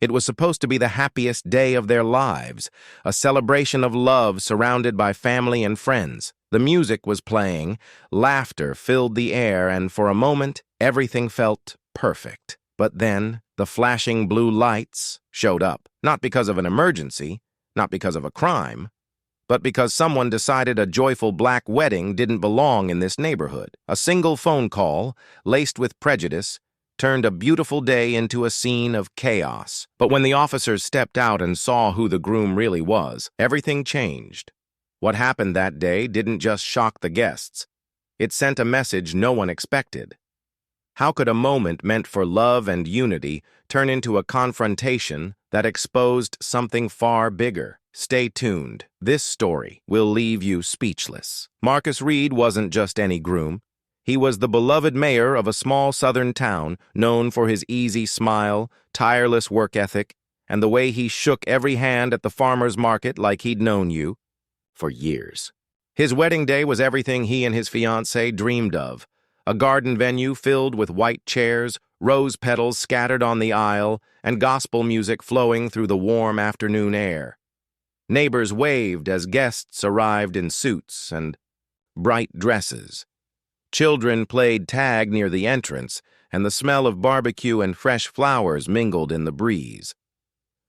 It was supposed to be the happiest day of their lives, a celebration of love surrounded by family and friends. The music was playing, laughter filled the air, and for a moment, everything felt perfect. But then, the flashing blue lights showed up, not because of an emergency, not because of a crime, but because someone decided a joyful black wedding didn't belong in this neighborhood. A single phone call, laced with prejudice, turned a beautiful day into a scene of chaos. But when the officers stepped out and saw who the groom really was, everything changed. What happened that day didn't just shock the guests. It sent a message no one expected. How could a moment meant for love and unity turn into a confrontation that exposed something far bigger? Stay tuned. This story will leave you speechless. Marcus Reed wasn't just any groom. He was the beloved mayor of a small southern town known for his easy smile, tireless work ethic, and the way he shook every hand at the farmer's market like he'd known you for years. His wedding day was everything he and his fiancée dreamed of. A garden venue filled with white chairs, rose petals scattered on the aisle, and gospel music flowing through the warm afternoon air. Neighbors waved as guests arrived in suits and bright dresses. Children played tag near the entrance, and the smell of barbecue and fresh flowers mingled in the breeze.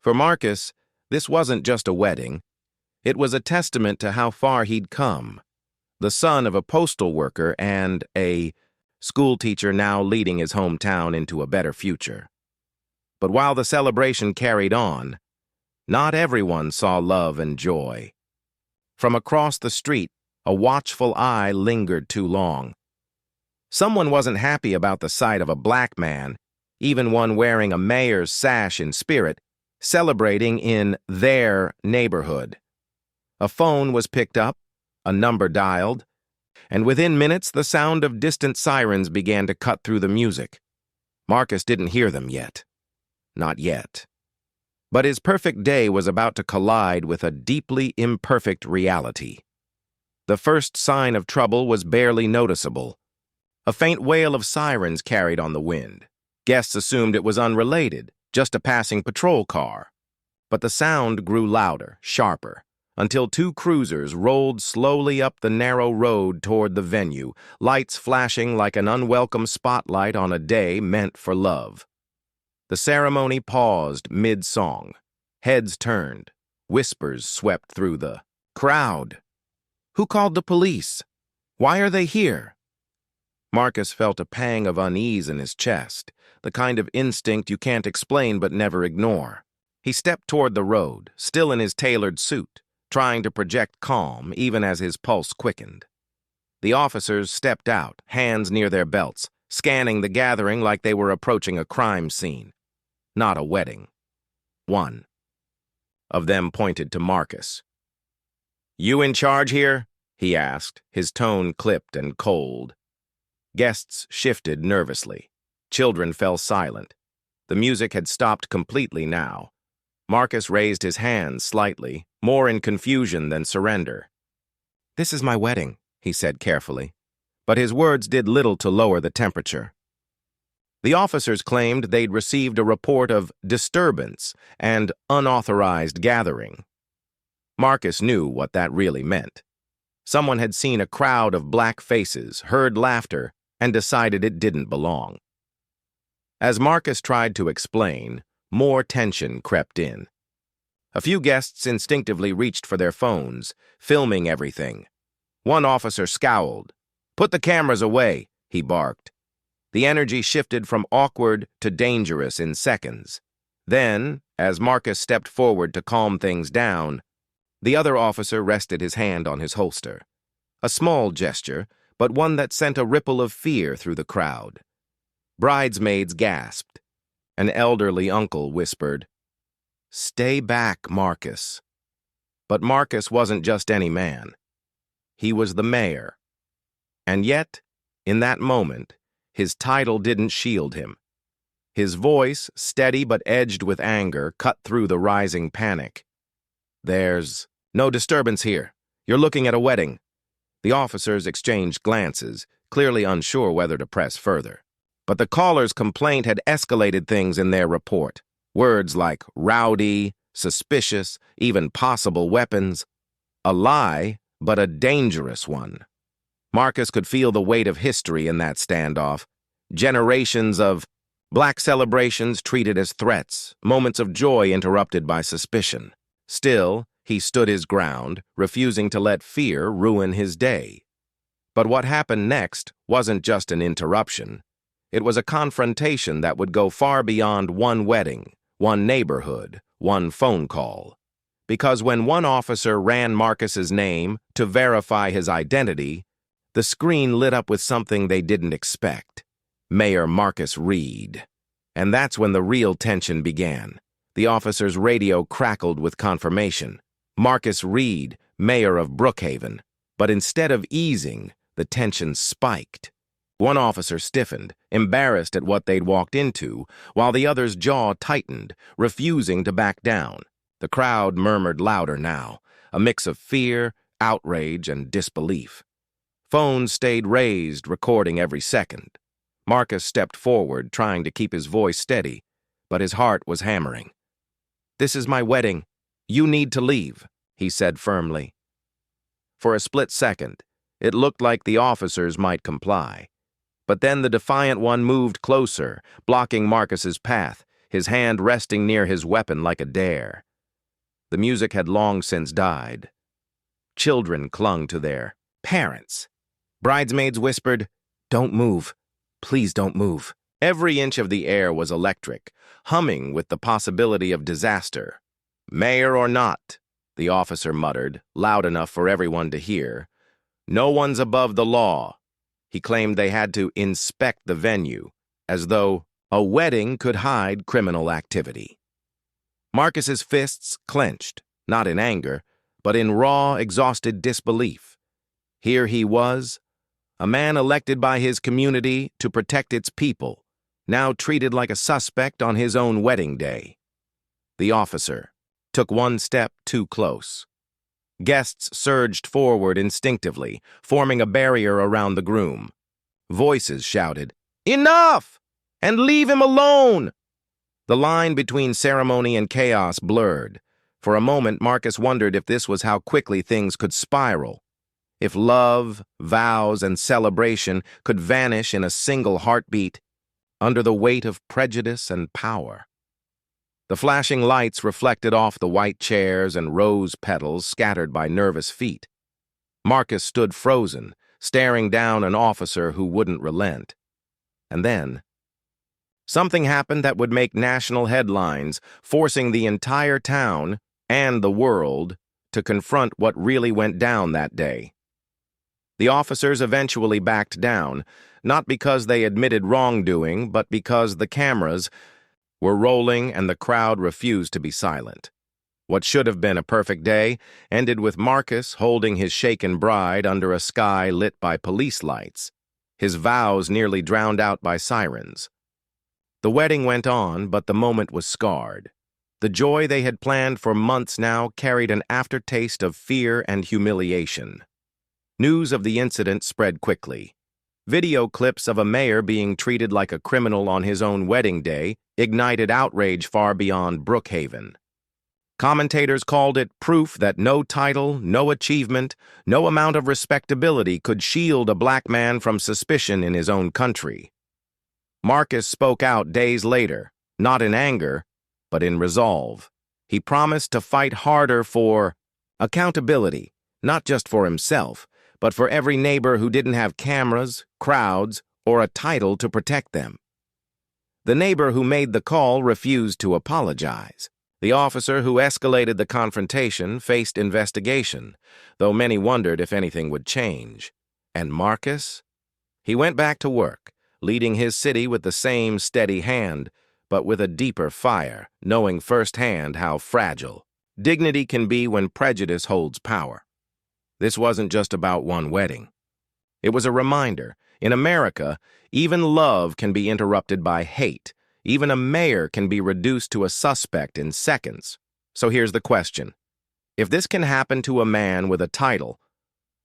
For Marcus, this wasn't just a wedding. It was a testament to how far he'd come. The son of a postal worker and a schoolteacher now leading his hometown into a better future. But while the celebration carried on, not everyone saw love and joy. From across the street, a watchful eye lingered too long. Someone wasn't happy about the sight of a black man, even one wearing a mayor's sash in spirit, celebrating in their neighborhood. A phone was picked up, a number dialed, and within minutes the sound of distant sirens began to cut through the music. Marcus didn't hear them yet. Not yet. But his perfect day was about to collide with a deeply imperfect reality. The first sign of trouble was barely noticeable. A faint wail of sirens carried on the wind. Guests assumed it was unrelated, just a passing patrol car. But the sound grew louder, sharper, until two cruisers rolled slowly up the narrow road toward the venue, lights flashing like an unwelcome spotlight on a day meant for love. The ceremony paused mid-song. Heads turned. Whispers swept through the crowd. Who called the police? Why are they here? Marcus felt a pang of unease in his chest, the kind of instinct you can't explain but never ignore. He stepped toward the road, still in his tailored suit, trying to project calm even as his pulse quickened. The officers stepped out, hands near their belts, scanning the gathering like they were approaching a crime scene. Not a wedding. One of them pointed to Marcus. "You in charge here?" he asked, his tone clipped and cold. Guests shifted nervously. Children fell silent. The music had stopped completely now. Marcus raised his hands slightly, more in confusion than surrender. "This is my wedding," he said carefully, but his words did little to lower the temperature. The officers claimed they'd received a report of disturbance and unauthorized gathering. Marcus knew what that really meant. Someone had seen a crowd of black faces, heard laughter, and decided it didn't belong. As Marcus tried to explain, more tension crept in. A few guests instinctively reached for their phones, filming everything. One officer scowled. "Put the cameras away," he barked. The energy shifted from awkward to dangerous in seconds. Then, as Marcus stepped forward to calm things down, the other officer rested his hand on his holster. A small gesture, but one that sent a ripple of fear through the crowd. Bridesmaids gasped. An elderly uncle whispered, "Stay back, Marcus." But Marcus wasn't just any man. He was the mayor. And yet, in that moment, his title didn't shield him. His voice, steady but edged with anger, cut through the rising panic. "There's no disturbance here. You're looking at a wedding." The officers exchanged glances, clearly unsure whether to press further. But the caller's complaint had escalated things in their report. Words like rowdy, suspicious, even possible weapons. A lie, but a dangerous one. Marcus could feel the weight of history in that standoff. Generations of black celebrations treated as threats, moments of joy interrupted by suspicion. Still, he stood his ground, refusing to let fear ruin his day. But what happened next wasn't just an interruption. It was a confrontation that would go far beyond one wedding, one neighborhood, one phone call. Because when one officer ran Marcus's name to verify his identity, the screen lit up with something they didn't expect. Mayor Marcus Reed. And that's when the real tension began. The officer's radio crackled with confirmation. Marcus Reed, mayor of Brookhaven. But instead of easing, the tension spiked. One officer stiffened, embarrassed at what they'd walked into, while the other's jaw tightened, refusing to back down. The crowd murmured louder now, a mix of fear, outrage, and disbelief. Phones stayed raised, recording every second. Marcus stepped forward, trying to keep his voice steady, but his heart was hammering. "This is my wedding. You need to leave," he said firmly. For a split second, it looked like the officers might comply. But then the defiant one moved closer, blocking Marcus's path, his hand resting near his weapon like a dare. The music had long since died. Children clung to their parents. Bridesmaids whispered, "Don't move. Please don't move." Every inch of the air was electric, humming with the possibility of disaster. "Mayor or not," the officer muttered, loud enough for everyone to hear, "no one's above the law." He claimed they had to inspect the venue, as though a wedding could hide criminal activity. Marcus's fists clenched, not in anger, but in raw, exhausted disbelief. Here he was, a man elected by his community to protect its people, now treated like a suspect on his own wedding day. The officer took one step too close. Guests surged forward instinctively, forming a barrier around the groom. Voices shouted, "Enough! And leave him alone!" The line between ceremony and chaos blurred. For a moment, Marcus wondered if this was how quickly things could spiral. If love, vows, and celebration could vanish in a single heartbeat under the weight of prejudice and power. The flashing lights reflected off the white chairs and rose petals scattered by nervous feet. Marcus stood frozen, staring down an officer who wouldn't relent. And then, something happened that would make national headlines, forcing the entire town and the world to confront what really went down that day. The officers eventually backed down, not because they admitted wrongdoing, but because the cameras were rolling and the crowd refused to be silent. What should have been a perfect day ended with Marcus holding his shaken bride under a sky lit by police lights, his vows nearly drowned out by sirens. The wedding went on, but the moment was scarred. The joy they had planned for months now carried an aftertaste of fear and humiliation. News of the incident spread quickly. Video clips of a mayor being treated like a criminal on his own wedding day ignited outrage far beyond Brookhaven. Commentators called it proof that no title, no achievement, no amount of respectability could shield a black man from suspicion in his own country. Marcus spoke out days later, not in anger, but in resolve. He promised to fight harder for accountability, not just for himself, but for every neighbor who didn't have cameras, crowds, or a title to protect them. The neighbor who made the call refused to apologize. The officer who escalated the confrontation faced investigation, though many wondered if anything would change. And Marcus? He went back to work, leading his city with the same steady hand, but with a deeper fire, knowing firsthand how fragile dignity can be when prejudice holds power. This wasn't just about one wedding. It was a reminder. In America, even love can be interrupted by hate. Even a mayor can be reduced to a suspect in seconds. So here's the question. If this can happen to a man with a title,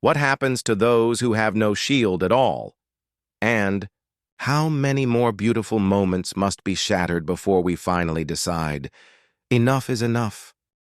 what happens to those who have no shield at all? And How many more beautiful moments must be shattered before we finally decide, enough is enough?